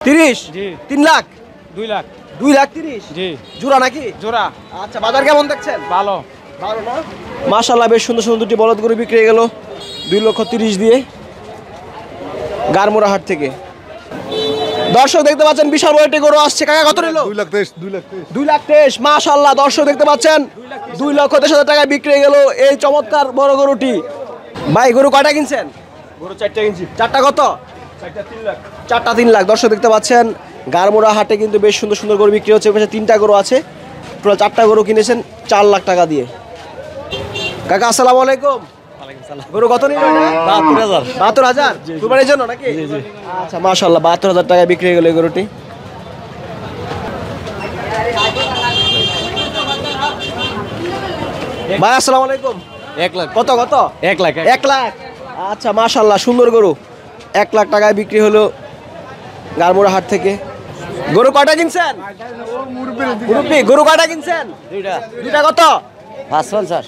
30? জি। 3 লাখ? 2 লাখ। 2 লাখ 30? জি। জোড়া নাকি? জোড়া। আচ্ছা, বাজার কেমন দেখছেন? ভালো। ভালো না? মাশাআল্লাহ, বেশ সুন্দর সুন্দর দুটি বলদ গরু বিক্রি হয়ে গেল 2,30,000 দিয়ে গারমুরা হাট থেকে। দর্শক দেখতে পাচ্ছেন বিশাল বড় একটি গরু আসছে। কাকা কত নিল? 2,23,000। মাশাআল্লাহ, দর্শক দেখতে পাচ্ছেন 2,23,000 টাকায় বিক্রি হয়ে গেল এই চমৎকার বড় গরুটি। ভাই, গরু কয়টা কিনছেন? গরু 4টা কিনছি। চারটা কত? 4টা 3 লাখ। চারটা 3 লাখ। দর্শক দেখতে পাচ্ছেন গারমুরা হাটে কিন্তু বেশ সুন্দর সুন্দর গরু বিক্রি হচ্ছে। পাশে 3টা গরু আছে, টোটাল 4টা গরু কিনেছেন 4 লাখ টাকা দিয়ে। কাকা আসসালামু আলাইকুম। গরু কত নিল? 72,000। 72,000 কুরবানির জন্য নাকি? আচ্ছা, মাশাআল্লাহ, 72,000 টাকায় বিক্রি হয়ে গেল এই গরুটি। ভাই আসসালামু আলাইকুম। 1 লাখ। কত কত? 1 লাখ। 1 লাখ। আচ্ছা, মাশাআল্লাহ, সুন্দর গরু 1 লাখ টাকায় বিক্রি হলো গারমুরা হাট থেকে। গরু কয়টা কিনছেন? মুরব্বি, গরু কয়টা কিনছেন? দুইটা কত? 550।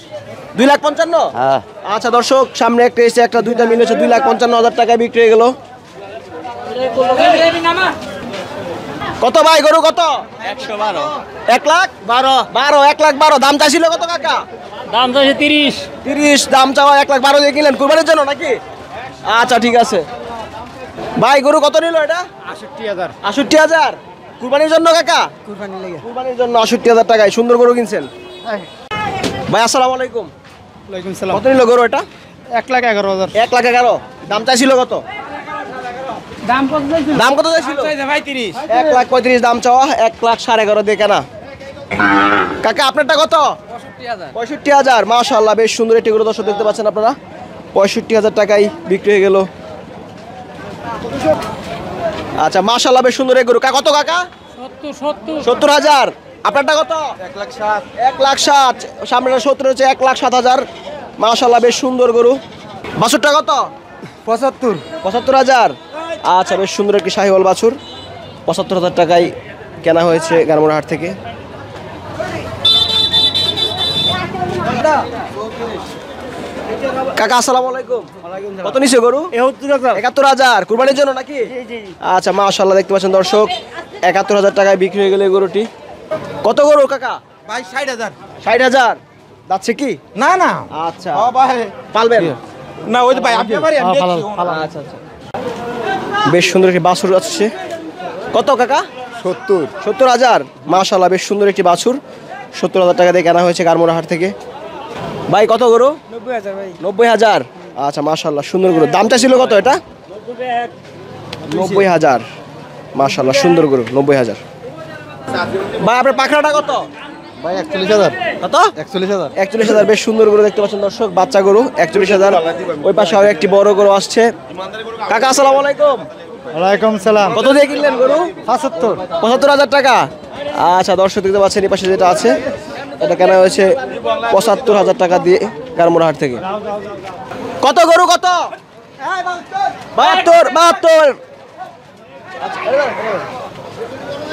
2,55,000? হ্যাঁ। আচ্ছা দর্শক, সামনে একটা এসে একটা দুইটা মিলে হচ্ছে 2,55,000 টাকায় বিক্রি হয়ে গেল। কত ভাই, গরু কত? 112। 1 লাখ 12? 1 লাখ 12 দাম চাইছিল কত কাকা? দাম চাইছে 30। 30 দাম চাওয়া, 1 লাখ 12 দিয়ে কিনলেন কুরবানির জন্য নাকি? আচ্ছা, ঠিক আছে। ভাই, গরু কত নিল এটা? 68,000। 68,000 কুরবানির জন্য কাকা? কুরবানির জন্য 68,000 টাকায় সুন্দর গরু কিনছেন। ভাই আসসালামু আলাইকুম। ওয়ালাইকুম সালাম। কত নিল গরু এটা? 1,11,000। 1 লাখ 11 দাম চাইছিল কত? দাম কত চাইছে? দাম কত চাইছিল? ভাই 30। 1 লাখ 35 দাম চাওয়া, 1 লাখ 11.5 দিয়ে কেনা। কাকা আপনারটা কত? 65,000। 65,000। মাশাআল্লাহ, বেশ সুন্দর একটি গরু দর্শক দেখতে পাচ্ছেন আপনারা। 65,000 টাকায় বিক্রি হয়ে গেল। আচ্ছা, মাশাআল্লাহ, বেশ সুন্দর এই গরু। কত কাকা? 70,000। আপনারটা কত? 1,07,000। 1 লাখ 7। সামনে 70 হচ্ছে 1 লাখ 7,000। মাশাআল্লাহ, বেশ সুন্দর গরু। বাছুরটা কত? 75। 75,000। আচ্ছা, বেশ সুন্দর একটি শাহিওয়াল বাছুর 75,000 টাকায় কেনা হয়েছে গারমুরা হাট থেকে। কাকা আসসালামু আলাইকুম। কত নিছে গরু? 71,000 কুরবানির জন্য নাকি? আচ্ছা, মাশাআল্লাহ, দেখতে পাচ্ছেন দর্শক 71,000 টাকায় বিক্রি হয়ে গেল এই গরুটি। কত গরু কাকা? ভাই 60,000। 60,000 যাচ্ছে কি? না না। আচ্ছা, ও ভাই। পালবেন? না ওই যে ভাই আপনি পারি আমি দেখছি। আচ্ছা আচ্ছা, বেশ সুন্দর একটি বাছুর আছে। কত কাকা? 70,000। মাশাআল্লাহ, বেশ সুন্দর একটি বাছুর 70,000 টাকা দিয়ে কেনা হয়েছে গারমুরা হাট থেকে। ভাই কত গরু? 90,000 ভাই। 90,000। আচ্ছা, মাশাআল্লাহ, সুন্দর গরু। দামটা ছিল কত এটা? 90,000। মাশাআল্লাহ, সুন্দর গরু 90,000। ভাই আপনার পাখরাটা কত? ভাই 41,000। কত? 41,000। 41,000। বেশ সুন্দর গরু দেখতে পাচ্ছেন দর্শক, বাচ্চা গরু 41,000। ওই পাশে আরো একটি বড় গরু আসছে। কাকা আসসালামু আলাইকুম। ওয়ালাইকুম সালাম। কত দিয়ে কিনলেন গরু? 75। 75,000 টাকা। আচ্ছা দর্শক দেখতে পাচ্ছেন এই পাশে যেটা আছে এটা কেনা হয়েছে 75,000 টাকা দিয়ে গারমুরা হাট থেকে। কত গরু কত? 72।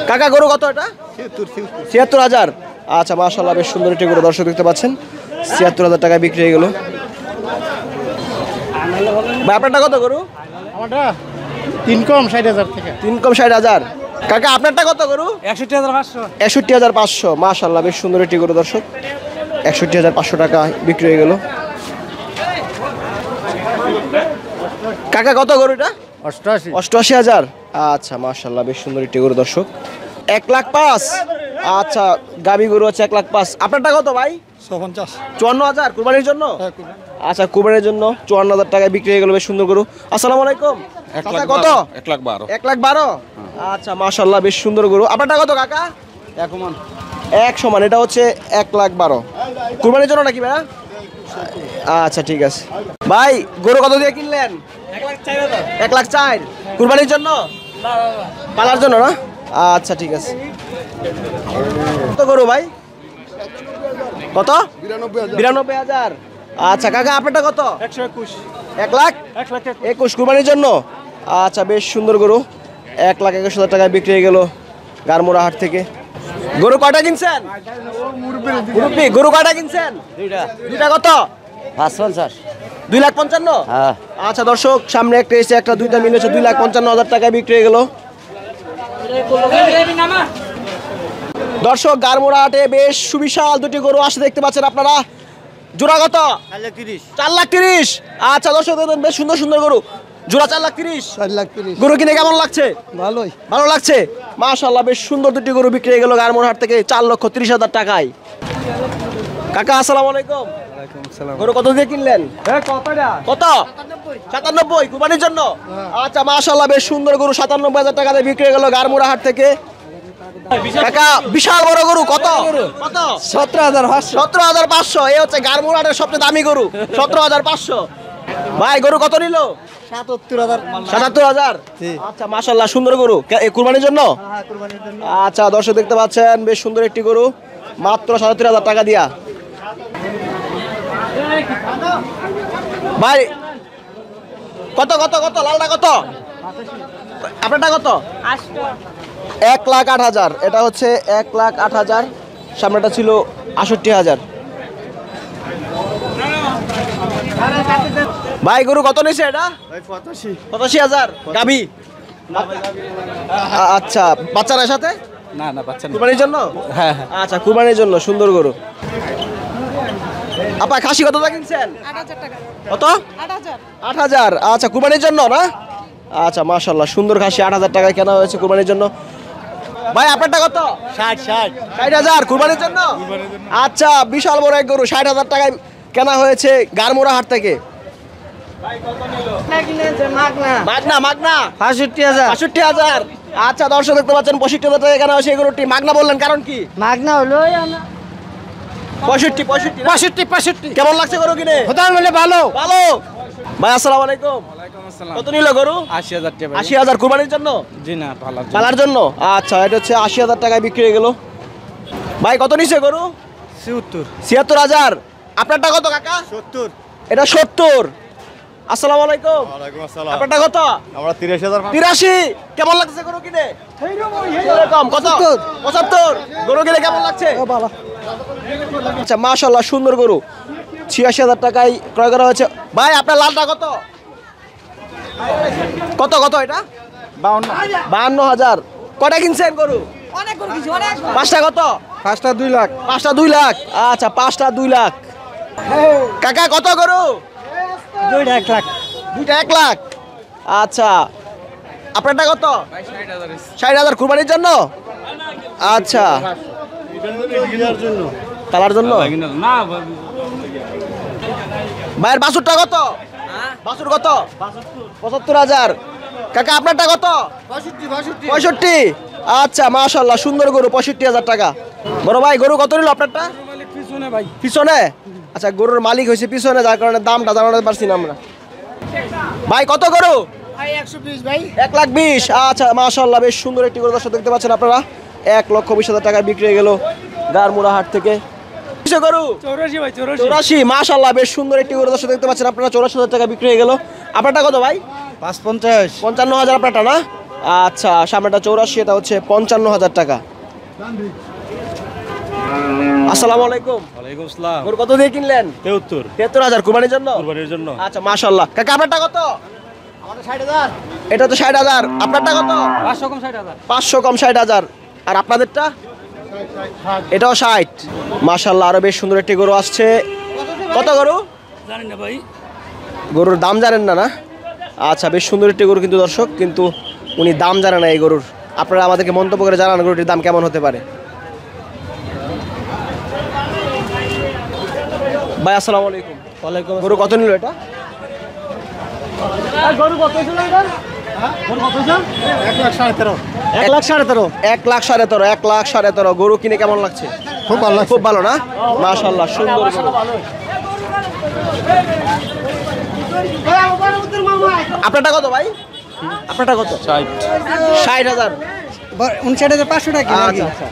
কাকা গরু কত এটা? 76,000। আচ্ছা, মাশাআল্লাহ, বেশ সুন্দর একটি গরু দর্শক দেখতে পাচ্ছেন 76,000 টাকায় বিক্রি হয়ে গেল। ভাই আপনারটা কত গরু? আমারটা 3 কম 60,000 থেকে। 3 কম 60,000। কাকা আপনারটা কত গরু? 61,500। 61,500। মাশাআল্লাহ, বেশ সুন্দর একটি গরু দর্শক 61,500 টাকা বিক্রি হয়ে গেল। কাকা কত গরু এটা? 88। 88,000। আচ্ছা, মাশাআল্লাহ, বেশ সুন্দর একটি গরু দর্শক 1 লাখ 5। আচ্ছা, গাবি গরু আছে 1 লাখ 5। আপনারটা কত ভাই? 150। 54,000 কুরবানির জন্য? আচ্ছা, কুরবানির জন্য 54,000 টাকায় বিক্রি হয়ে গেল। বেশ সুন্দর গরু। আসসালামু আলাইকুম। কাকা কত? 1,12,000। 1 লাখ 12। আচ্ছা, মাশাআল্লাহ, বেশ সুন্দর গরু। আপনারটা কত কাকা? 1 মান। 1 সমান। এটা হচ্ছে 1 লাখ 12 কুরবানির জন্য নাকি ভাইয়া? আচ্ছা, ঠিক আছে। ভাই গরু কত দিয়ে কিনলেন? 1,04,000। 1 লাখ 4 কুরবানির জন্য? পালার জন্য না? আচ্ছা, ঠিক আছে। কত গরু ভাই? কত? 92,000। আচ্ছা কাকা আপনারটা কত? 121। 1 লাখ 21 কুরবানির জন্য। আচ্ছা, বেশ সুন্দর গরু 1,21,000 টাকায় বিক্রি হয়ে গেল গারমুরা হাট থেকে। গরু কয়টা কিনছেন? মুরব্বি, গরু কয়টা কিনছেন? দুইটা কত? 550। 2,55,000। হ্যাঁ। আচ্ছা দর্শক, সামনে একটা এসে একটা দুইটা মিলে হচ্ছে 2,55,000 টাকায় বিক্রি হয়ে গেল। দর্শক গারমোড়া হাটে বেশ সুবিশাল দুটি গরু আসে দেখতে পাচ্ছেন আপনারা। জোড়া কত? 4,30,000। আচ্ছা দর্শক দেখুন বেশ সুন্দর সুন্দর গরু, জোড়া 4,30,000। 4,30,000 গরু কিনে কেমন লাগছে? ভালোই। ভালো লাগছে মাশাআল্লাহ। বেশ সুন্দর দুটি গরু বিক্রি হয়ে গেল গারমোড়া হাট থেকে 4,30,000 টাকায়। কাকা আসসালামু আলাইকুম। গরু কত দিয়ে কিনলেন? কত? 97 কুরবানির জন্য। আচ্ছা মাশাআল্লাহ বেশ সুন্দর গরু 97,000 টাকা দিয়ে বিক্রি হয়ে গেল গারমোড়া হাট থেকে। কাকা বিশাল বড় গরু কত? কত? 17,500। এই হচ্ছে গারমোড়া হাটের সবচেয়ে দামি গরু, 17,500। ভাই গরু কত নিল? 77,000। আচ্ছা মাশাআল্লাহ সুন্দর গরু কুরবানির জন্য। আচ্ছা দর্শক দেখতে পাচ্ছেন বেশ সুন্দর একটি গরু মাত্র 77,000 টাকা দিয়া। ভাই কত কত কত লালটা কত? আপনারটা কত? 1,08,000। এটা হচ্ছে 1,08,000। সামনেটা ছিল 68,000। ভাই গরু কত নিছে এটা? 85,000। গাবি? আচ্ছা বাচ্চার সাথে? না না বাচ্চা না। কুরবানির জন্য? হ্যাঁ আচ্ছা কুরবানির জন্য সুন্দর গরু। আপা খাসি কত টাকা কিনছেন? 8,000 টাকা। কত? 8,000। 8,000। আচ্ছা কুরবানির জন্য না? আচ্ছা মাশাআল্লাহ সুন্দর খাসি 8,000 টাকায় কেনা হয়েছে কুরবানির জন্য। ভাই আপনারটা কত? 60,000 কুরবানির জন্য। আচ্ছা বিশাল বড় এক গরু 60,000 টাকায় কেনা হয়েছে গারমোড়া হাট থেকে। মাগনা মাগনা 65,000। আচ্ছা দর্শক দেখতে পাচ্ছেন 65,000 টাকায় কেনা হয়েছে এই গরুটি। মাগনা বললেন কারণ কি? মাগনা হলো 65 কেমন লাগছে গরু কিনে? ভালো। ভালো। ভাই আসসালামু আলাইকুম। কত নিল গরু? 80,000 টাকা। 80,000 কুরবানির জন্য? জি না ভালো। পালার জন্য। আচ্ছা এটা হচ্ছে 80,000 টাকায় বিক্রি হয়ে গেল। ভাই কত নিছে গরু? 76,000। আপনারটা কত কাকা? 70। এটা 70। আসসালামু আলাইকুম। আপনারটা কত? আমরা 83,000। 83। কেমন লাগছে গরু কিনে? এরকম কত? 75। গরু কিনে কেমন লাগছে? আচ্ছা মাশাআল্লাহ সুন্দর গরু 86,000 টাকায় ক্রয় করা হয়েছে। ভাই আপনার লালটা কত? কত কত এটা? 52,000। কটা কিনছেন গরু? অনেক গরু কিছু অনেক। পাঁচটা কত? 5টা 2 লাখ। পাঁচটা 2 লাখ। আচ্ছা পাঁচটা 2 লাখ। কাকা কত গরু? 2টা 1 লাখ। দুইটা 1 লাখ। আচ্ছা আপনারটা কত? 60,000 কুরবানির জন্য। আচ্ছা তালার জন্য। না ভাইয়ের বাছুরটা কত? বাছুর কত? 75,000। কাকা আপনারটা কত? 65। আচ্ছা মাশাআল্লাহ সুন্দর গরু 65,000 টাকা। বড় ভাই গরু কত নিল আপনারটা? পিছনে ভাই। পিছনে? আচ্ছা গরুর মালিক হয়েছে পিছনে, যার কারণে দামটা জানাতে পারছি না আমরা। ভাই কত গরু? 120 ভাই। 1,20,000। আচ্ছা মাশাআল্লাহ বেশ সুন্দর একটি গরু দর্শক দেখতে পাচ্ছেন আপনারা 1,20,000 টাকায় বিক্রি হয়ে গেল গারমোড়া হাট থেকে। কিসে গরু? 84 ভাই 84। মাশাআল্লাহ বেশ সুন্দর একটি গরু দর্শক দেখতে পাচ্ছেন আপনারা 84,000 টাকা বিক্রি হয়ে গেল। আপনারটা কত ভাই? 550। 55,000 আপনারটা না? আচ্ছা সামনেটা 84, এটা হচ্ছে 55,000 টাকা। আসসালামু আলাইকুম। ওয়ালাইকুম আসসালাম। গরু কত দিয়ে কিনলেন? 73,000 কুরবানির জন্য। কুরবানির জন্য। আচ্ছা মাশাআল্লাহ। কাকা আপনারটা কত? আমাদের 60,000। এটা তো 60,000। আপনারটা কত? 500 কম 60,000। 500 কম 60,000। আর আপনাদেরটা? এটাও 60। মাশাআল্লাহ আরো বেশ সুন্দর একটি গরু আসছে। কত গরু? জানেন না ভাই। গরুর দাম জানেন না না? আচ্ছা বেশ সুন্দর একটি গরু কিন্তু দর্শক, কিন্তু উনি দাম জানে না এই গরুর। আপনারা আমাদেরকে মন্তব্য করে জানান গরুটির দাম কেমন হতে পারে। ভাই আসসালামু আলাইকুম। ওয়ালাইকুম। গরু কত নিল এটা? গরু কত ছিল এটা? গরু কত ছিল? 1,17,500। 1,17,500। 1,17,500। 1,17,500 গরু কিনে কেমন লাগছে? খুব ভালো লাগছে। খুব ভালো না? মাশাআল্লাহ সুন্দর গরু। আপনারটা কত ভাই? আপনারটা কত? 60,000। 59,500 টাকা। আচ্ছা আচ্ছা।